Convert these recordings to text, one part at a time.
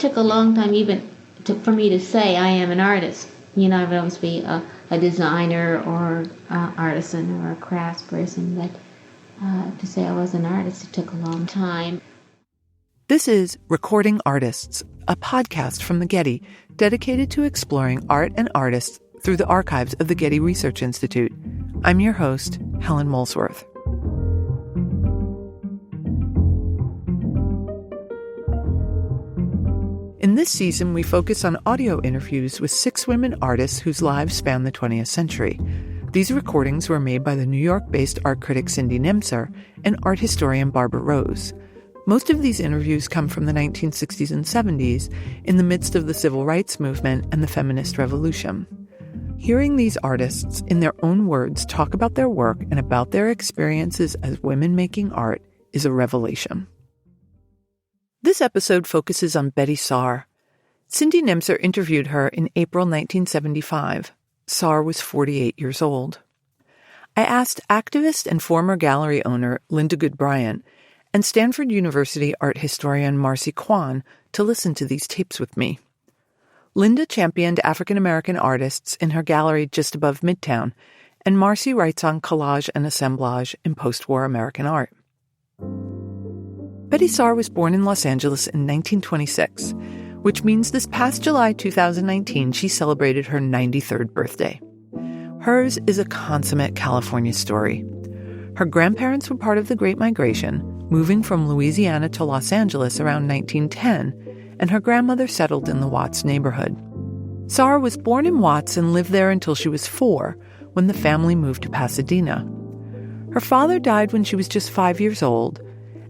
took a long time even for me to say I am an artist. You know, I would always be a designer or artisan or a craftsperson, but to say I was an artist, it took a long time. This is Recording Artists, a podcast from the Getty dedicated to exploring art and artists through the archives of the Getty Research Institute. I'm your host, Helen Molesworth. In this season, we focus on audio interviews with 6 women artists whose lives span the 20th century. These recordings were made by the New York-based art critic Cindy Nemser and art historian Barbara Rose. Most of these interviews come from the 1960s and 70s, in the midst of the civil rights movement and the feminist revolution. Hearing these artists, in their own words, talk about their work and about their experiences as women making art is a revelation. This episode focuses on Betye Saar. Cindy Nemser interviewed her in April 1975. Saar was 48 years old. I asked activist and former gallery owner Linda Goode Bryant and Stanford University art historian Marci Kwon to listen to these tapes with me. Linda championed African-American artists in her gallery just above Midtown, and Marci writes on collage and assemblage in post-war American art. Betye Saar was born in Los Angeles in 1926, which means this past July 2019 she celebrated her 93rd birthday. Hers is a consummate California story. Her grandparents were part of the Great Migration, moving from Louisiana to Los Angeles around 1910, and her grandmother settled in the Watts neighborhood. Saar was born in Watts and lived there until she was 4, when the family moved to Pasadena. Her father died when she was just 5 years old,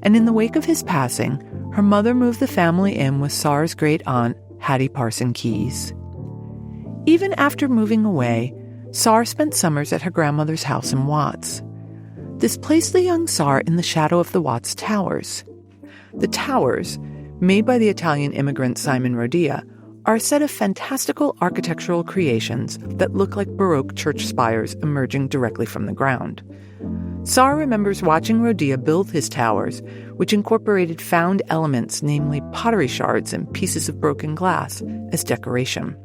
and in the wake of his passing, her mother moved the family in with Saar's great-aunt, Hattie Parson Keyes. Even after moving away, Saar spent summers at her grandmother's house in Watts. This placed the young Saar in the shadow of the Watts Towers. The towers, made by the Italian immigrant Simon Rodia, are a set of fantastical architectural creations that look like Baroque church spires emerging directly from the ground. Saar remembers watching Rodia build his towers, which incorporated found elements, namely pottery shards and pieces of broken glass, as decoration.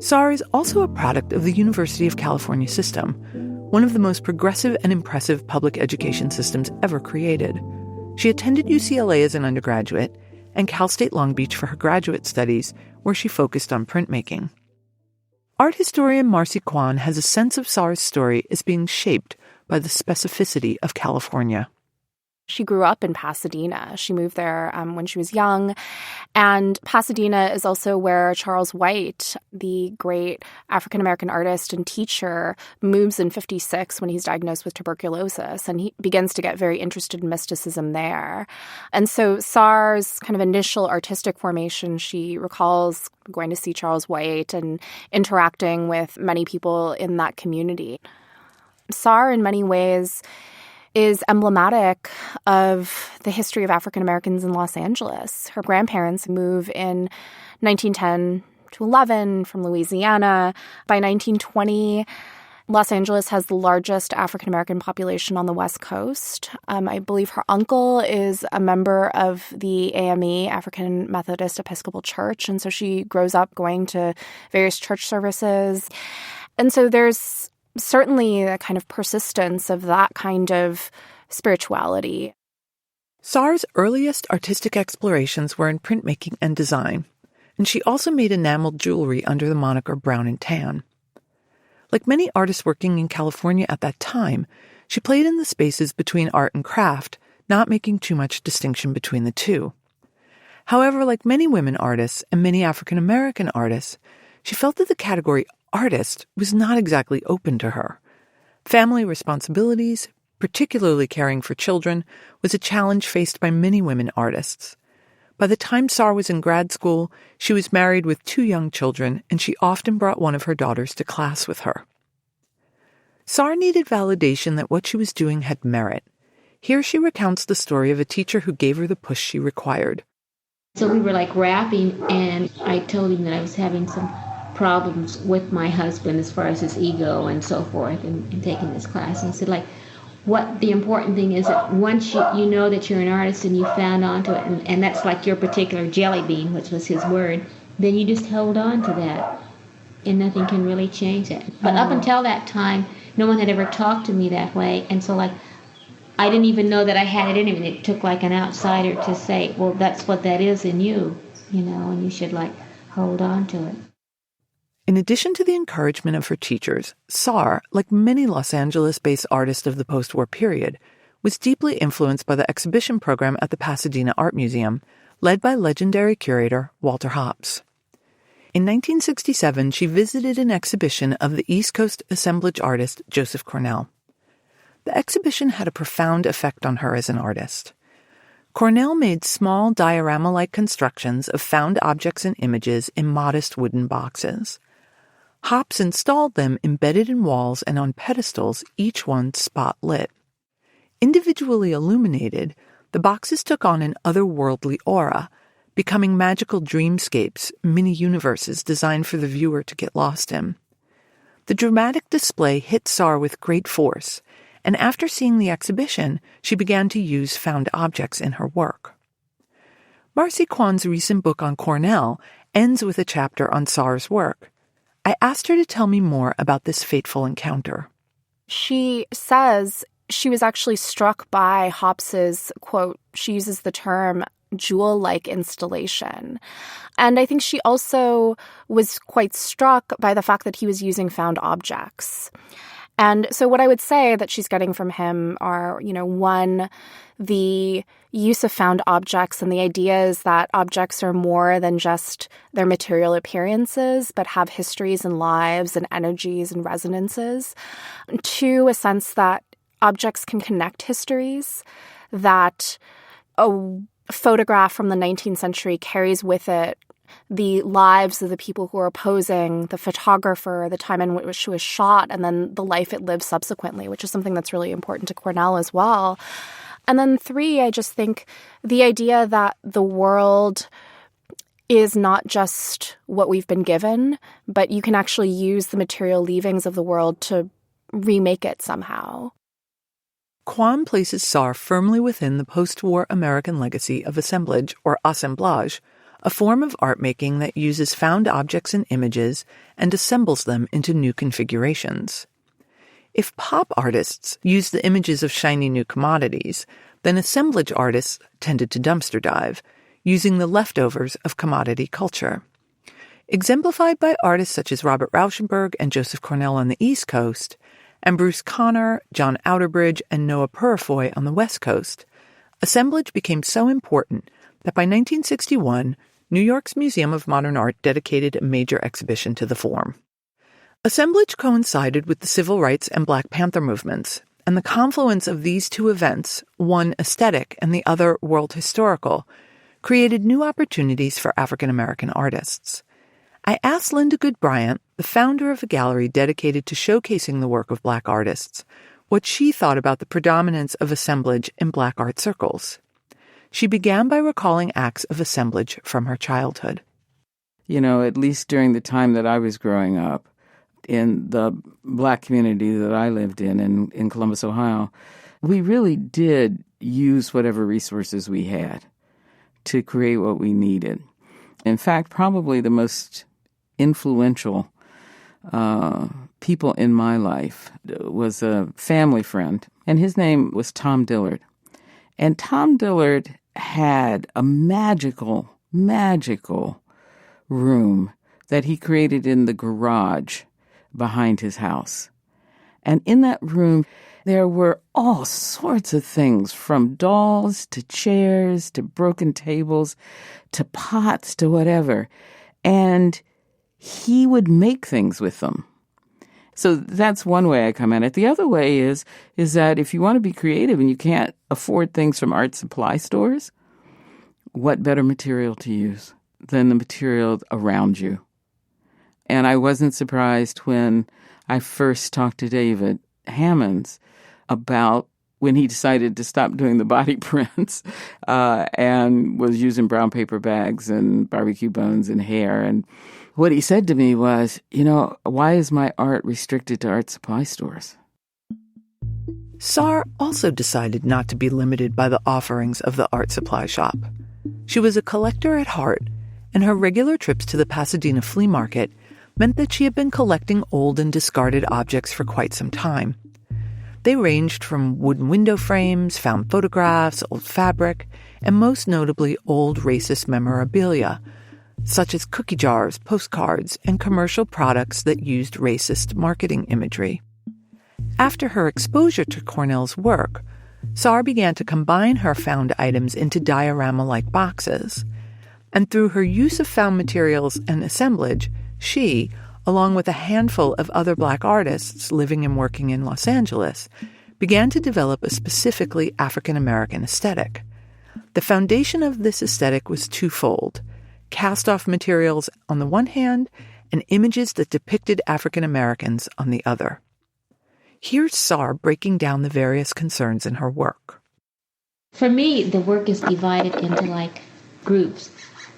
Saar is also a product of the University of California system, one of the most progressive and impressive public education systems ever created. She attended UCLA as an undergraduate and Cal State Long Beach for her graduate studies, where she focused on printmaking. Art historian Marci Kwon has a sense of Saar's story as being shaped by the specificity of California. She grew up in Pasadena. She moved there when she was young. And Pasadena is also where Charles White, the great African-American artist and teacher, moves in 1956 when he's diagnosed with tuberculosis. And he begins to get very interested in mysticism there. And so Saar's kind of initial artistic formation, she recalls going to see Charles White and interacting with many people in that community. Saar, in many ways, is emblematic of the history of African Americans in Los Angeles. Her grandparents move in 1910 to 11 from Louisiana. By 1920, Los Angeles has the largest African American population on the West Coast. I believe her uncle is a member of the AME, African Methodist Episcopal Church, and so she grows up going to various church services. And so there's certainly a kind of persistence of that kind of spirituality. Saar's earliest artistic explorations were in printmaking and design, and she also made enameled jewelry under the moniker Brown and Tan. Like many artists working in California at that time, she played in the spaces between art and craft, not making too much distinction between the two. However, like many women artists and many African American artists, she felt that the category artist was not exactly open to her. Family responsibilities, particularly caring for children, was a challenge faced by many women artists. By the time Saar was in grad school, she was married with 2 young children, and she often brought one of her daughters to class with her. Saar needed validation that what she was doing had merit. Here she recounts the story of a teacher who gave her the push she required. So we were like rapping, and I told him that I was having some problems with my husband as far as his ego and so forth, and taking this class. And he said, like, what the important thing is that once you know that you're an artist and you found onto it, and that's like your particular jelly bean, which was his word, then you just hold on to that, and nothing can really change that. But up until that time, no one had ever talked to me that way, and so like I didn't even know that I had it in me. And it took like an outsider to say, well, that's what that is in you, and you should like hold on to it. In addition to the encouragement of her teachers, Saar, like many Los Angeles-based artists of the post-war period, was deeply influenced by the exhibition program at the Pasadena Art Museum, led by legendary curator Walter Hopps. In 1967, she visited an exhibition of the East Coast assemblage artist Joseph Cornell. The exhibition had a profound effect on her as an artist. Cornell made small diorama-like constructions of found objects and images in modest wooden boxes. Hopps installed them embedded in walls and on pedestals, each one spot-lit. Individually illuminated, the boxes took on an otherworldly aura, becoming magical dreamscapes, mini-universes designed for the viewer to get lost in. The dramatic display hit Saar with great force, and after seeing the exhibition, she began to use found objects in her work. Marci Kwon's recent book on Cornell ends with a chapter on Saar's work. I asked her to tell me more about this fateful encounter. She says she was actually struck by Hopps's, quote, she uses the term jewel-like installation. And I think she also was quite struck by the fact that he was using found objects. And so what I would say that she's getting from him are, one, the use of found objects and the idea is that objects are more than just their material appearances, but have histories and lives and energies and resonances. Two, a sense that objects can connect histories, that a photograph from the 19th century carries with it the lives of the people who are posing, the photographer, the time in which it was shot, and then the life it lived subsequently, which is something that's really important to Cornell as well. And then three, I just think the idea that the world is not just what we've been given, but you can actually use the material leavings of the world to remake it somehow. Kwon places Saar firmly within the post-war American legacy of assemblage, or assemblage, a form of art making that uses found objects and images and assembles them into new configurations. If pop artists used the images of shiny new commodities, then assemblage artists tended to dumpster dive, using the leftovers of commodity culture. Exemplified by artists such as Robert Rauschenberg and Joseph Cornell on the East Coast, and Bruce Conner, John Outerbridge, and Noah Purifoy on the West Coast, assemblage became so important that by 1961, New York's Museum of Modern Art dedicated a major exhibition to the form. Assemblage coincided with the civil rights and Black Panther movements, and the confluence of these two events, one aesthetic and the other world historical, created new opportunities for African American artists. I asked Linda Goode Bryant, the founder of a gallery dedicated to showcasing the work of Black artists, what she thought about the predominance of assemblage in Black art circles. She began by recalling acts of assemblage from her childhood. At least during the time that I was growing up, in the Black community that I lived in Columbus, Ohio, we really did use whatever resources we had to create what we needed. In fact, probably the most influential people in my life was a family friend, and his name was Tom Dillard. And Tom Dillard had a magical room that he created in the garage behind his house. And in that room, there were all sorts of things, from dolls to chairs to broken tables to pots to whatever. And he would make things with them. So that's one way I come at it. The other way is that if you want to be creative and you can't afford things from art supply stores, what better material to use than the material around you? And I wasn't surprised when I first talked to David Hammonds about when he decided to stop doing the body prints and was using brown paper bags and barbecue bones and hair. And what he said to me was, why is my art restricted to art supply stores? Saar also decided not to be limited by the offerings of the art supply shop. She was a collector at heart, and her regular trips to the Pasadena flea market meant that she had been collecting old and discarded objects for quite some time. They ranged from wooden window frames, found photographs, old fabric, and most notably old racist memorabilia, such as cookie jars, postcards, and commercial products that used racist marketing imagery. After her exposure to Cornell's work, Saar began to combine her found items into diorama-like boxes. And through her use of found materials and assemblage, she, along with a handful of other Black artists living and working in Los Angeles, began to develop a specifically African-American aesthetic. The foundation of this aesthetic was twofold: cast-off materials on the one hand and images that depicted African Americans on the other. Here's Saar breaking down the various concerns in her work. For me, the work is divided into groups.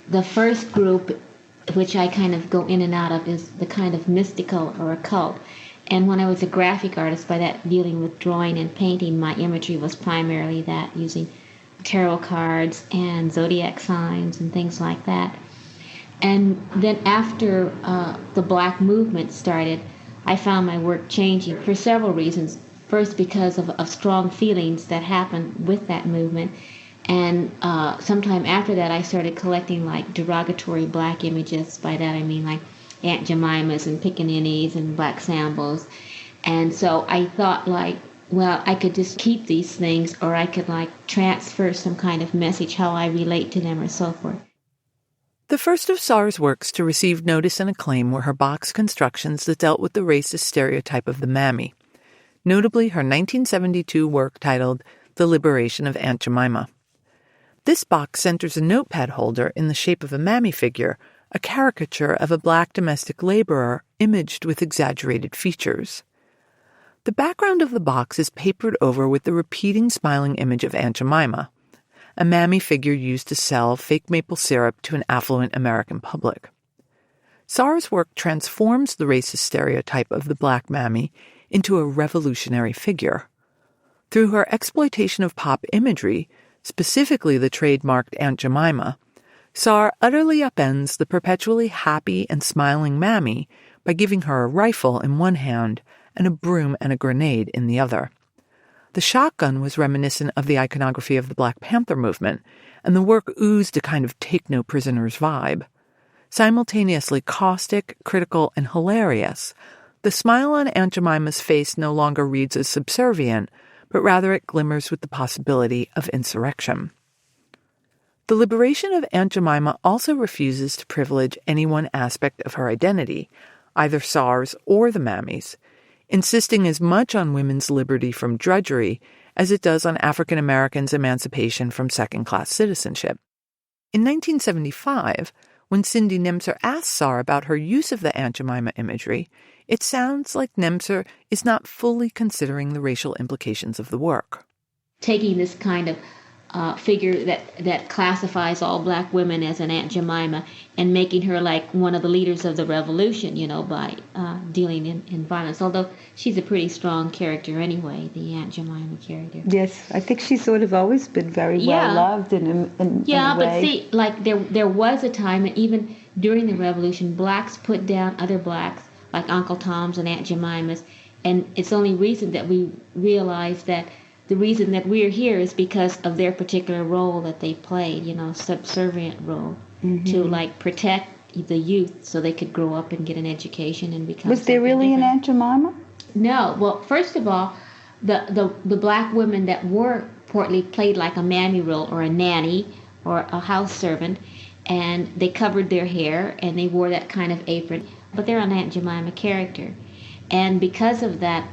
The first group, which I kind of go in and out of, is the kind of mystical or occult. And when I was a graphic artist, by that dealing with drawing and painting, my imagery was primarily that, using tarot cards and zodiac signs and things like that. And then after the Black movement started, I found my work changing for several reasons. First, because of strong feelings that happened with that movement. And sometime after that, I started collecting derogatory Black images. By that I mean Aunt Jemimas and pickaninnies and Black Sambos. And so I thought I could just keep these things, or I could transfer some kind of message, how I relate to them or so forth. The first of Saar's works to receive notice and acclaim were her box constructions that dealt with the racist stereotype of the mammy, notably her 1972 work titled The Liberation of Aunt Jemima. This box centers a notepad holder in the shape of a mammy figure, a caricature of a Black domestic laborer imaged with exaggerated features. The background of the box is papered over with the repeating smiling image of Aunt Jemima, a mammy figure used to sell fake maple syrup to an affluent American public. Saar's work transforms the racist stereotype of the Black mammy into a revolutionary figure. Through her exploitation of pop imagery, specifically the trademarked Aunt Jemima, Saar utterly upends the perpetually happy and smiling mammy by giving her a rifle in one hand and a broom and a grenade in the other. The shotgun was reminiscent of the iconography of the Black Panther movement, and the work oozed a kind of take-no-prisoners vibe. Simultaneously caustic, critical, and hilarious, the smile on Aunt Jemima's face no longer reads as subservient, but rather it glimmers with the possibility of insurrection. The liberation of Aunt Jemima also refuses to privilege any one aspect of her identity, either Saar's or the mammy's, insisting as much on women's liberty from drudgery as it does on African Americans' emancipation from second-class citizenship. In 1975, when Cindy Nemser asked Saar about her use of the Aunt Jemima imagery, it sounds like Nemser is not fully considering the racial implications of the work. Taking this kind of figure that classifies all Black women as an Aunt Jemima and making her one of the leaders of the revolution, by dealing in violence. Although she's a pretty strong character anyway, the Aunt Jemima character. Yes, I think she's sort of always been very well loved in a way. But see, there was a time, and even during the revolution, Blacks put down other Blacks like Uncle Toms and Aunt Jemimas, and it's only recent that we realize that the reason that we're here is because of their particular role that they played, subservient role, to protect the youth so they could grow up and get an education and become. Was there really different. an Aunt Jemima? No. Well, first of all, the Black women that were portly played like a mammy role or a nanny or a house servant, and they covered their hair and they wore that kind of apron, but they're an Aunt Jemima character. And because of that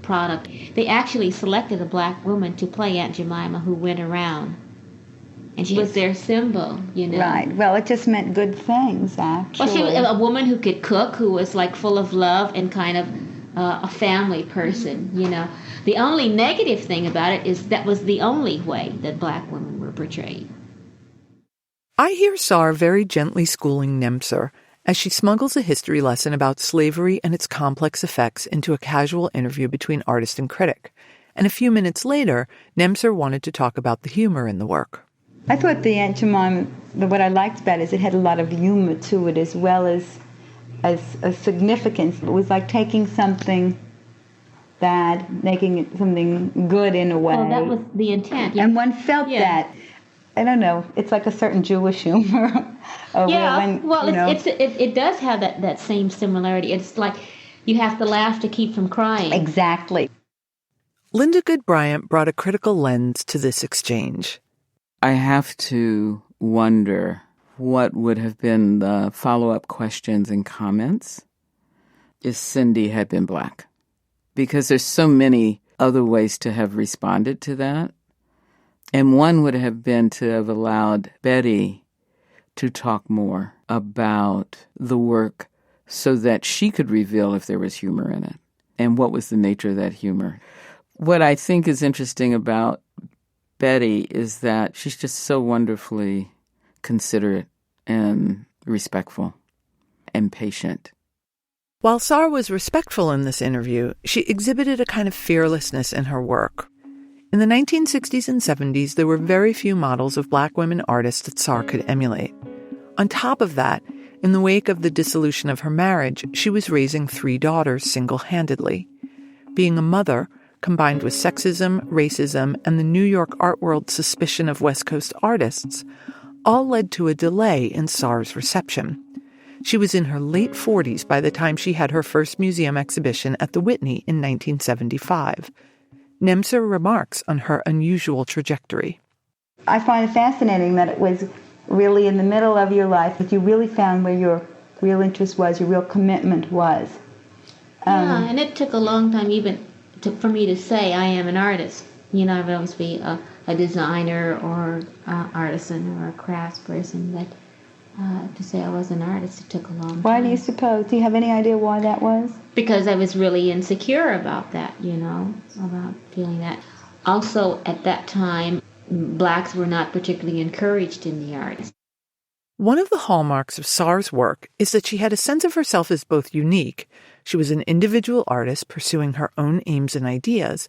product, they actually selected a Black woman to play Aunt Jemima who went around. And she was their symbol, Right. Well, it just meant good things, actually. Well, she was a woman who could cook, who was full of love and kind of a family person, The only negative thing about it is that was the only way that Black women were portrayed. I hear Saar very gently schooling Nemser as she smuggles a history lesson about slavery and its complex effects into a casual interview between artist and critic, And a few minutes later, Nemser wanted to talk about the humor in the work. I thought the entomime, what I liked about it is it had a lot of humor to it as well as a significance. It was like taking something bad, making it something good in a way. Well, that was the intent. And one felt that. I don't know. It's like a certain Jewish humor. It does have that same similarity. It's like you have to laugh to keep from crying. Exactly. Linda Goode Bryant brought a critical lens to this exchange. I have to wonder what would have been the follow-up questions and comments if Cindy had been Black. Because there's so many other ways to have responded to that. And one would have been to have allowed Betty to talk more about the work so that she could reveal if there was humor in it and what was the nature of that humor. What I think is interesting about Betty is that she's just so wonderfully considerate and respectful and patient. While Saar was respectful in this interview, she exhibited a kind of fearlessness in her work. In the 1960s and 70s, there were very few models of Black women artists that Saar could emulate. On top of that, in the wake of the dissolution of her marriage, she was raising 3 daughters single-handedly. Being a mother, combined with sexism, racism, and the New York art world's suspicion of West Coast artists, all led to a delay in Saar's reception. She was in her late 40s by the time she had her first museum exhibition at the Whitney in 1975. Nemser remarks on her unusual trajectory. I find it fascinating that it was really in the middle of your life that you really found where your real interest was, your real commitment was. And it took a long time for me to say I am an artist. You know, I would always be a designer or artisan or a craftsperson, but to say I was an artist, it took a long time. Why do you suppose? Do you have any idea why that was? Because I was really insecure about that, about feeling that. Also, at that time, Blacks were not particularly encouraged in the arts. One of the hallmarks of Saar's work is that she had a sense of herself as both unique, she was an individual artist pursuing her own aims and ideas,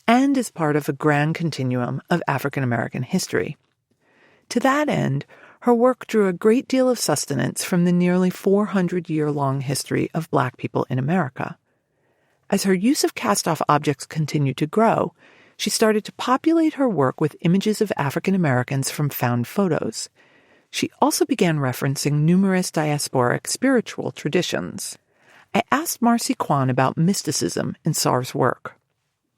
and as part of a grand continuum of African American history. To that end, her work drew a great deal of sustenance from the nearly 400-year-long history of Black people in America. As her use of cast-off objects continued to grow, she started to populate her work with images of African Americans from found photos. She also began referencing numerous diasporic spiritual traditions. I asked Marci Kwon about mysticism in Saar's work.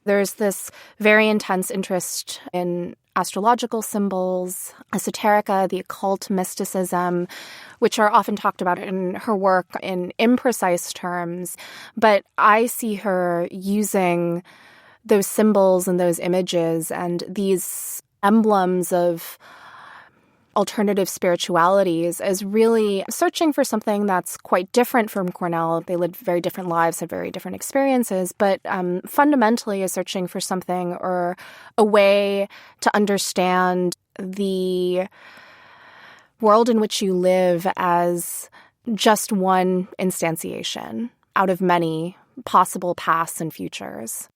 There's this very intense interest in astrological symbols, esoterica, the occult, mysticism, which are often talked about in her work in imprecise terms. But I see her using those symbols and those images and these emblems of alternative spiritualities as really searching for something that's quite different from Cornell. They lived very different lives, had very different experiences, but fundamentally is searching for something or a way to understand the world in which you live as just one instantiation out of many possible pasts and futures.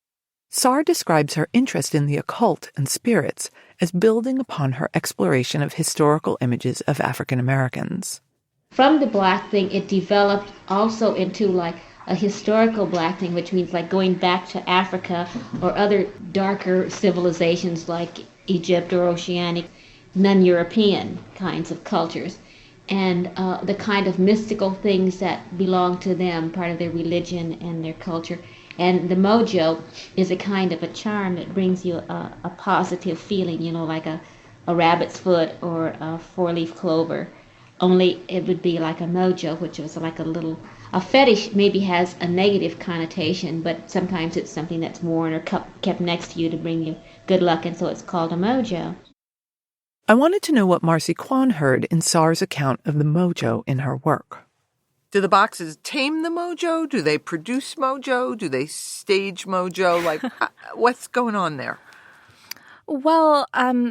Saar describes her interest in the occult and spirits as building upon her exploration of historical images of African Americans. From the Black thing, it developed also into like a historical Black thing, which means like going back to Africa or other darker civilizations like Egypt or Oceanic, non-European kinds of cultures. And the kind of mystical things that belong to them, part of their religion and their culture. And the mojo is a kind of a charm that brings you a positive feeling, like a rabbit's foot or a four-leaf clover. Only it would be like a mojo, which was like a fetish maybe has a negative connotation, but sometimes it's something that's worn or kept next to you to bring you good luck, and so it's called a mojo. I wanted to know what Marci Kwon heard in Saar's account of the mojo in her work. Do the boxes tame the mojo? Do they produce mojo? Do they stage mojo? Like, what's going on there? Well,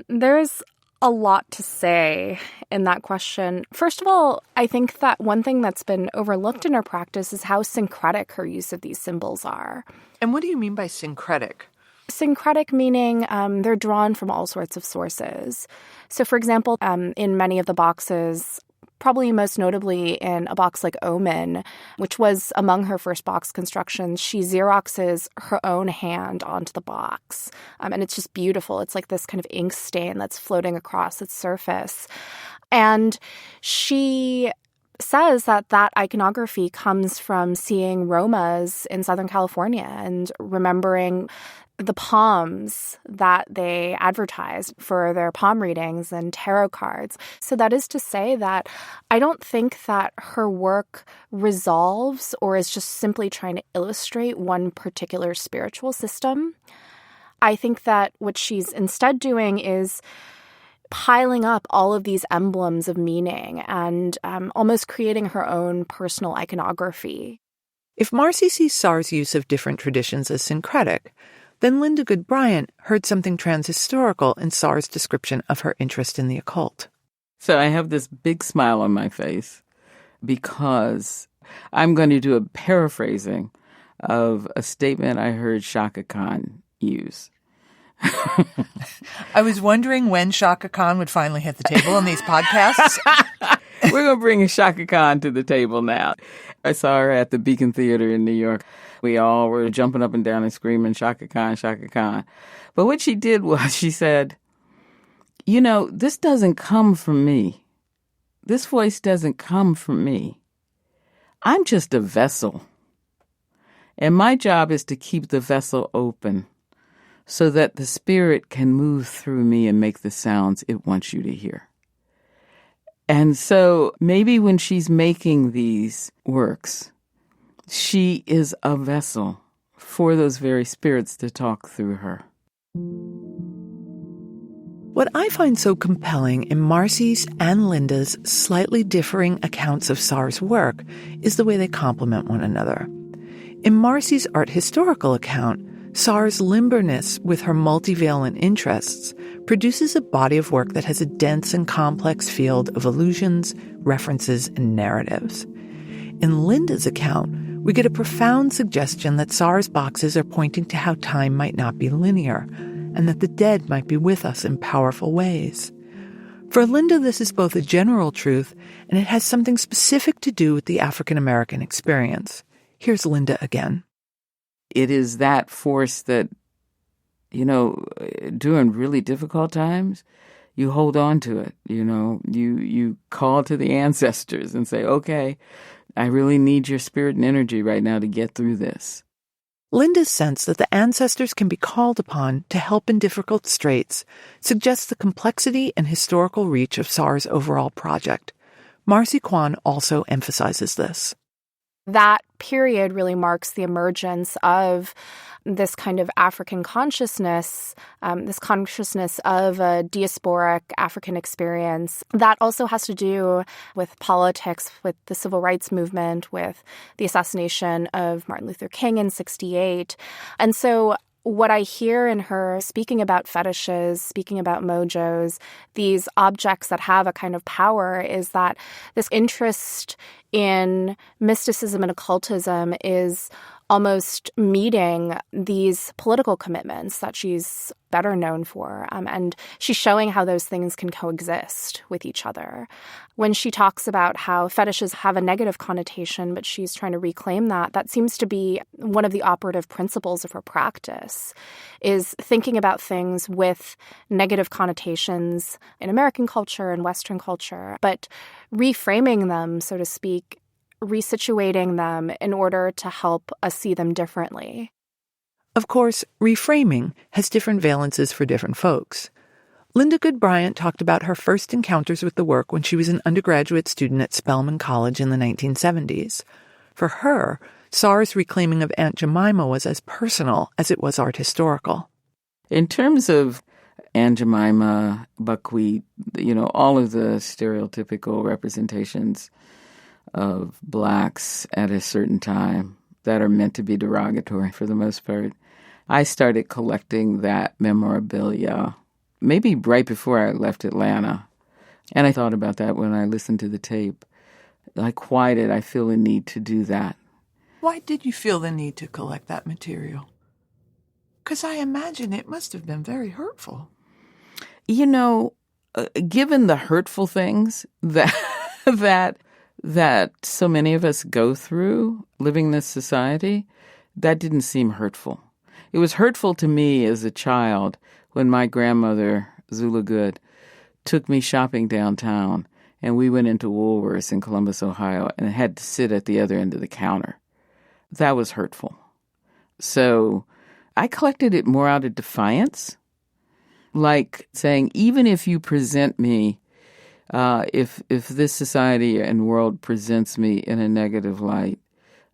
there's a lot to say in that question. First of all, I think that one thing that's been overlooked in her practice is how syncretic her use of these symbols are. And what do you mean by syncretic? Syncretic meaning they're drawn from all sorts of sources. So, for example, in many of the boxes, probably most notably in a box like Omen, which was among her first box constructions, she Xeroxes her own hand onto the box. And it's just beautiful. It's like this kind of ink stain that's floating across its surface. And she says that that iconography comes from seeing Romas in Southern California and remembering the palms that they advertised for their palm readings and tarot cards. So that is to say that I don't think that her work resolves or is just simply trying to illustrate one particular spiritual system. I think that what she's instead doing is piling up all of these emblems of meaning and almost creating her own personal iconography. If Marci sees Saar's use of different traditions as syncretic, then Linda Goode Bryant heard something transhistorical in Saar's description of her interest in the occult. So I have this big smile on my face because I'm going to do a paraphrasing of a statement I heard Chaka Khan use. I was wondering when Chaka Khan would finally hit the table on these podcasts. We're going to bring Chaka Khan to the table now. I saw her at the Beacon Theater in New York. We all were jumping up and down and screaming, Chaka Khan, Chaka Khan. But what she did was she said, you know, this doesn't come from me. This voice doesn't come from me. I'm just a vessel. And my job is to keep the vessel open so that the spirit can move through me and make the sounds it wants you to hear. And so maybe when she's making these works, she is a vessel for those very spirits to talk through her. What I find so compelling in Marci's and Linda's slightly differing accounts of Saar's work is the way they complement one another. In Marci's art historical account, Saar's limberness with her multivalent interests produces a body of work that has a dense and complex field of allusions, references, and narratives. In Linda's account, we get a profound suggestion that Saar's boxes are pointing to how time might not be linear, and that the dead might be with us in powerful ways. For Linda, this is both a general truth, and it has something specific to do with the African American experience. Here's Linda again. It is that force that, you know, during really difficult times, you hold on to it. You know, you call to the ancestors and say, okay, I really need your spirit and energy right now to get through this. Linda's sense that the ancestors can be called upon to help in difficult straits suggests the complexity and historical reach of Saar's overall project. Marci Kwon also emphasizes this. That period really marks the emergence of this kind of African consciousness, this consciousness of a diasporic African experience. That also has to do with politics, with the civil rights movement, with the assassination of Martin Luther King in 1968. And so what I hear in her speaking about fetishes, speaking about mojos, these objects that have a kind of power, is that this interest in mysticism and occultism is almost meeting these political commitments that she's better known for. And she's showing how those things can coexist with each other. When she talks about how fetishes have a negative connotation, but she's trying to reclaim that, that seems to be one of the operative principles of her practice, is thinking about things with negative connotations in American culture and Western culture, but reframing them, so to speak, resituating them in order to help us see them differently. Of course, reframing has different valences for different folks. Linda Goode Bryant talked about her first encounters with the work when she was an undergraduate student at Spelman College in the 1970s. For her, Saar's reclaiming of Aunt Jemima was as personal as it was art historical. In terms of Aunt Jemima, buckwheat, you know, all of the stereotypical representations of blacks at a certain time that are meant to be derogatory for the most part. I started collecting that memorabilia maybe right before I left Atlanta. And I thought about that when I listened to the tape. Like, why did I feel the need to do that? Why did you feel the need to collect that material? Because I imagine it must have been very hurtful. You know, given the hurtful things that so many of us go through living this society, that didn't seem hurtful. It was hurtful to me as a child when my grandmother, Zula Good, took me shopping downtown, and we went into Woolworths in Columbus, Ohio, and had to sit at the other end of the counter. That was hurtful. So I collected it more out of defiance, like saying, even if you present me, if this society and world presents me in a negative light,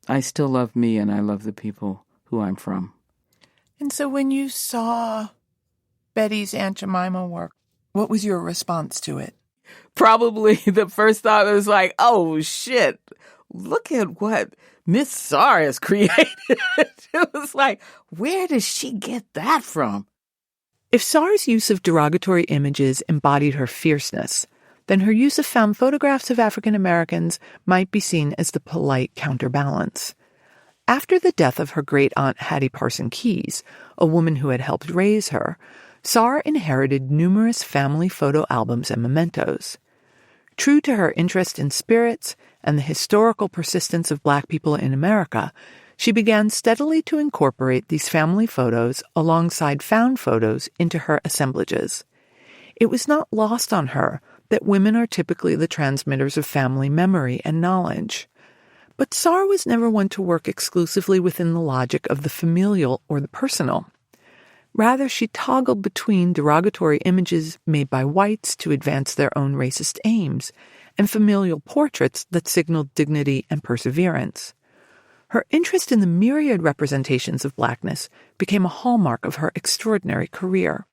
I still love me and I love the people who I'm from. And so when you saw Betty's Aunt Jemima work, what was your response to it? Probably the first thought was like, oh, shit, look at what Miss Saar has created. It was like, where does she get that from? If Saar's use of derogatory images embodied her fierceness, then her use of found photographs of African Americans might be seen as the polite counterbalance. After the death of her great-aunt Hattie Parson Keyes, a woman who had helped raise her, Saar inherited numerous family photo albums and mementos. True to her interest in spirits and the historical persistence of Black people in America, she began steadily to incorporate these family photos alongside found photos into her assemblages. It was not lost on her that women are typically the transmitters of family memory and knowledge. But Saar was never one to work exclusively within the logic of the familial or the personal. Rather, she toggled between derogatory images made by whites to advance their own racist aims and familial portraits that signaled dignity and perseverance. Her interest in the myriad representations of Blackness became a hallmark of her extraordinary career.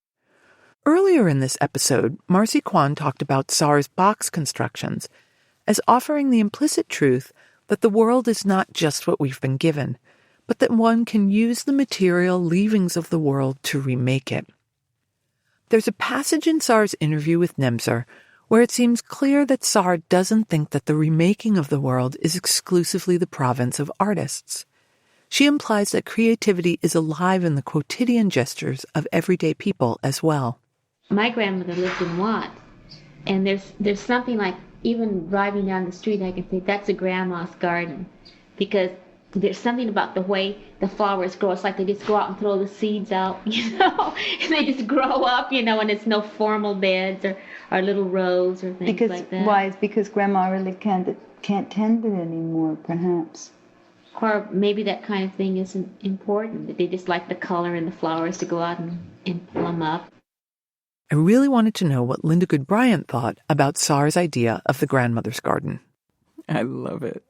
Earlier in this episode, Marci Kwon talked about Saar's box constructions as offering the implicit truth that the world is not just what we've been given, but that one can use the material leavings of the world to remake it. There's a passage in Saar's interview with Nemser where it seems clear that Saar doesn't think that the remaking of the world is exclusively the province of artists. She implies that creativity is alive in the quotidian gestures of everyday people as well. My grandmother lived in Watt, and there's something like, even driving down the street, I can say that's a grandma's garden, because there's something about the way the flowers grow. It's like they just go out and throw the seeds out, and they just grow up, and it's no formal beds or little rows or things like that. Why? It's because Grandma really can't tend it anymore, perhaps. Or maybe that kind of thing isn't important, that they just like the color and the flowers to go out and pull them up. I really wanted to know what Linda Goode Bryant thought about Saar's idea of the grandmother's garden. I love it.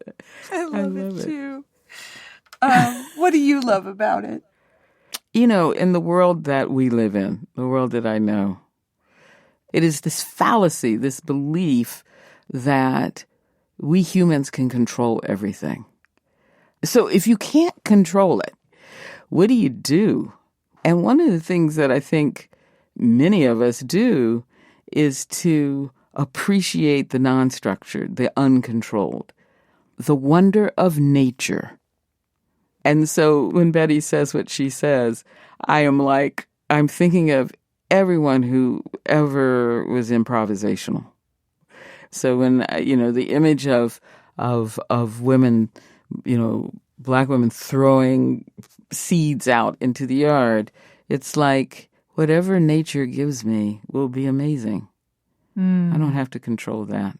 I love it too. What do you love about it? In the world that we live in, the world that I know, it is this fallacy, this belief that we humans can control everything. So if you can't control it, what do you do? And one of the things that I think many of us do is to appreciate the non-structured, the uncontrolled, the wonder of nature. And so when Betty says what she says, I'm thinking of everyone who ever was improvisational. So when, the image of women, Black women throwing seeds out into the yard, it's like, whatever nature gives me will be amazing. I don't have to control that.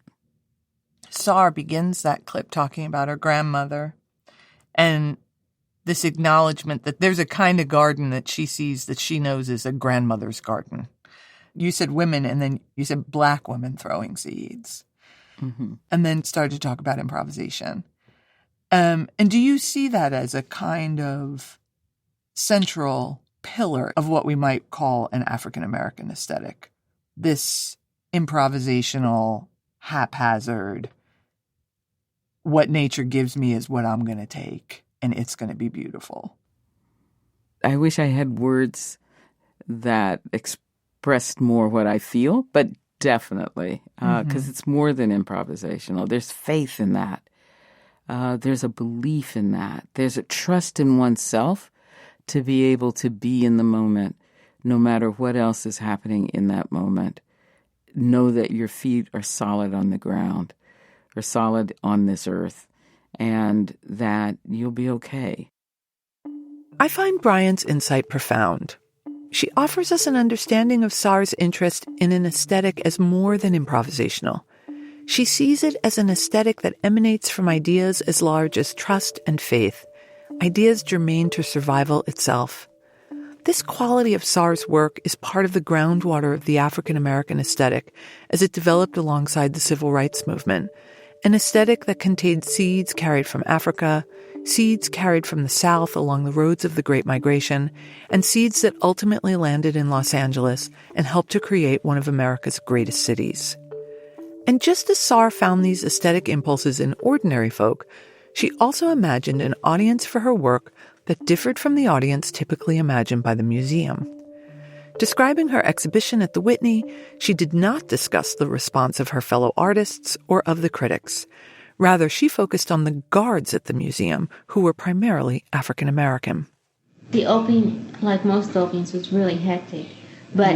Saar begins that clip talking about her grandmother and this acknowledgement that there's a kind of garden that she sees that she knows is a grandmother's garden. You said women, and then you said Black women throwing seeds. Mm-hmm. And then started to talk about improvisation. And do you see that as a kind of central pillar of what we might call an African-American aesthetic? This improvisational, haphazard, what nature gives me is what I'm going to take, and it's going to be beautiful. I wish I had words that expressed more what I feel, but definitely, because it's more than improvisational. There's faith in that. There's a belief in that. There's a trust in oneself to be able to be in the moment, no matter what else is happening in that moment. Know that your feet are solid on the ground, or solid on this earth, and that you'll be okay. I find Bryant's insight profound. She offers us an understanding of Saar's interest in an aesthetic as more than improvisational. She sees it as an aesthetic that emanates from ideas as large as trust and faith, ideas germane to survival itself. This quality of Saar's work is part of the groundwater of the African American aesthetic as it developed alongside the civil rights movement, an aesthetic that contained seeds carried from Africa, seeds carried from the South along the roads of the Great Migration, and seeds that ultimately landed in Los Angeles and helped to create one of America's greatest cities. And just as Saar found these aesthetic impulses in ordinary folk, she also imagined an audience for her work that differed from the audience typically imagined by the museum. Describing her exhibition at the Whitney, she did not discuss the response of her fellow artists or of the critics. Rather, she focused on the guards at the museum, who were primarily African American. The opening, like most openings, was really hectic. But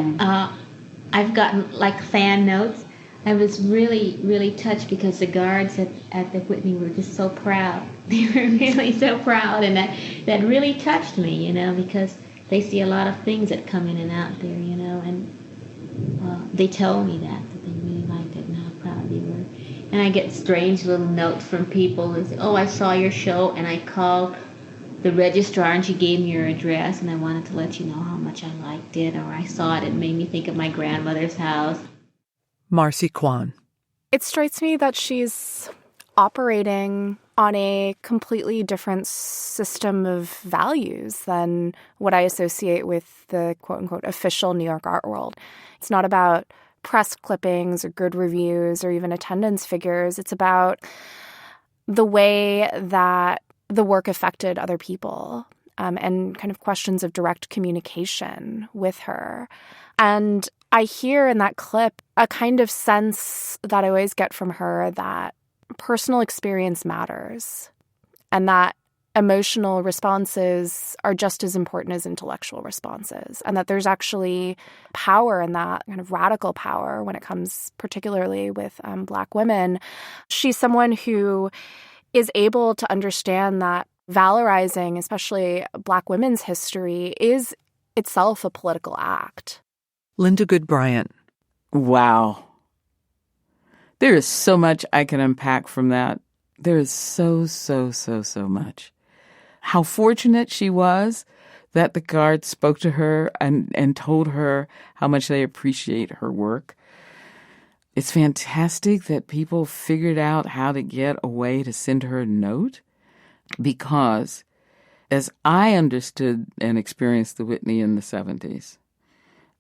I've gotten like fan notes. I was really, really touched because the guards at the Whitney were just so proud. They were really so proud, and that really touched me, because they see a lot of things that come in and out there, and they told me that they really liked it and how proud they were. And I get strange little notes from people who say, "Oh, I saw your show, and I called the registrar, and she gave me your address, and I wanted to let you know how much I liked it, or I saw it, it made me think of my grandmother's house." Marci Kwon. It strikes me that she's operating on a completely different system of values than what I associate with the quote-unquote official New York art world. It's not about press clippings or good reviews or even attendance figures. It's about the way that the work affected other people and kind of questions of direct communication with her. And I hear in that clip a kind of sense that I always get from her that personal experience matters and that emotional responses are just as important as intellectual responses, and that there's actually power in that, kind of radical power when it comes particularly with Black women. She's someone who is able to understand that valorizing, especially Black women's history, is itself a political act. Linda Goode Bryant. Wow. There is so much I can unpack from that. There is so much. How fortunate she was that the guards spoke to her and told her how much they appreciate her work. It's fantastic that people figured out how to get a way to send her a note, because as I understood and experienced the Whitney in the 70s,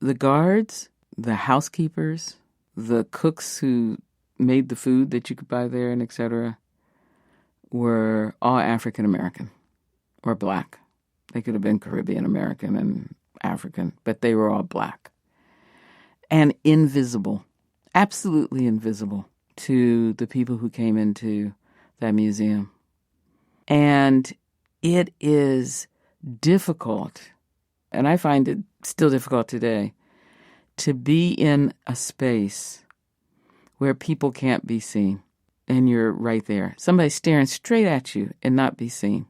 the guards, the housekeepers, the cooks who made the food that you could buy there and etc. were all African American or Black. They could have been Caribbean American and African, but they were all Black. And invisible, absolutely invisible to the people who came into that museum. And it is difficult, and I find it still difficult today, to be in a space where people can't be seen and you're right there. Somebody staring straight at you and not be seen.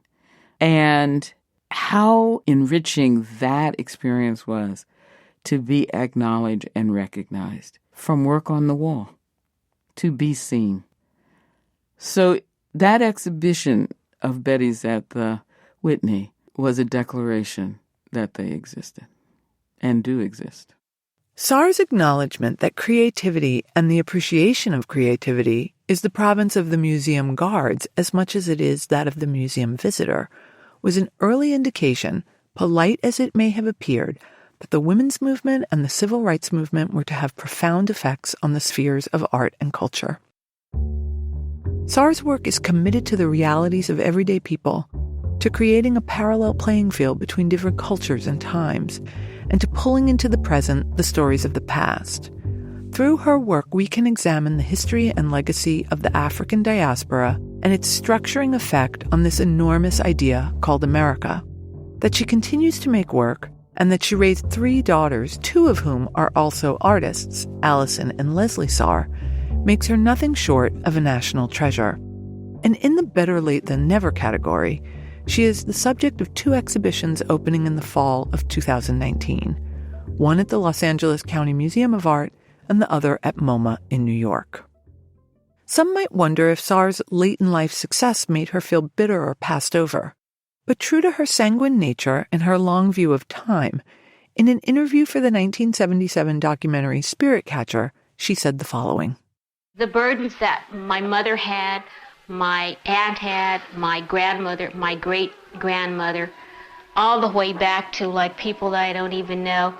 And how enriching that experience was to be acknowledged and recognized from work on the wall, to be seen. So that exhibition of Betty's at the Whitney was a declaration that they existed and do exist. Saar's acknowledgement that creativity and the appreciation of creativity is the province of the museum guards as much as it is that of the museum visitor was an early indication, polite as it may have appeared, that the women's movement and the civil rights movement were to have profound effects on the spheres of art and culture. Saar's work is committed to the realities of everyday people, to creating a parallel playing field between different cultures and times, and to pulling into the present the stories of the past. Through her work, we can examine the history and legacy of the African diaspora and its structuring effect on this enormous idea called America. That she continues to make work, and that she raised 3 daughters, 2 of whom are also artists, Allison and Leslie Saar, makes her nothing short of a national treasure. And in the better late than never category, she is the subject of 2 exhibitions opening in the fall of 2019, one at the Los Angeles County Museum of Art and the other at MoMA in New York. Some might wonder if Saar's late-in-life success made her feel bitter or passed over. But true to her sanguine nature and her long view of time, in an interview for the 1977 documentary Spirit Catcher, she said the following. The burdens that my mother had, my aunt had, my grandmother, my great-grandmother, all the way back to like people that I don't even know,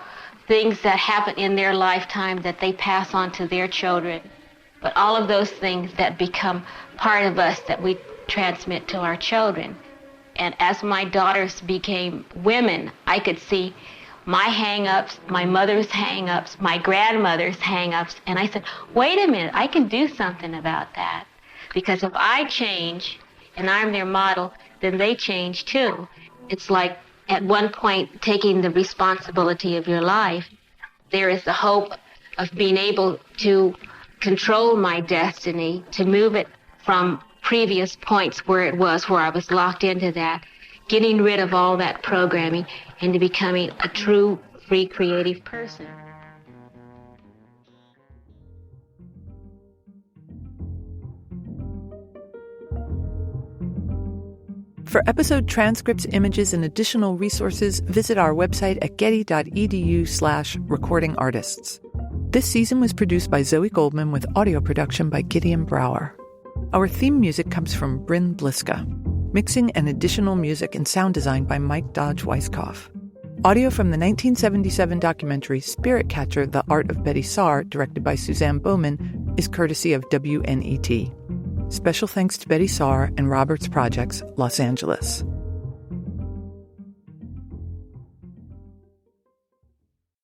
things that happen in their lifetime that they pass on to their children. But all of those things that become part of us that we transmit to our children. And as my daughters became women, I could see my hang-ups, my mother's hang-ups, my grandmother's hang-ups, and I said, wait a minute, I can do something about that. Because if I change, and I'm their model, then they change too. It's like, at one point, taking the responsibility of your life. There is the hope of being able to control my destiny, to move it from previous points where I was locked into that, getting rid of all that programming into becoming a true, free, creative person. For episode transcripts, images, and additional resources, visit our website at getty.edu/recordingartists. This season was produced by Zoe Goldman with audio production by Gideon Brower. Our theme music comes from Bryn Bliska. Mixing and additional music and sound design by Mike Dodge-Weisskopf. Audio from the 1977 documentary Spirit Catcher, The Art of Betye Saar, directed by Suzanne Bowman, is courtesy of WNET. Special thanks to Betye Saar and Roberts Projects, Los Angeles.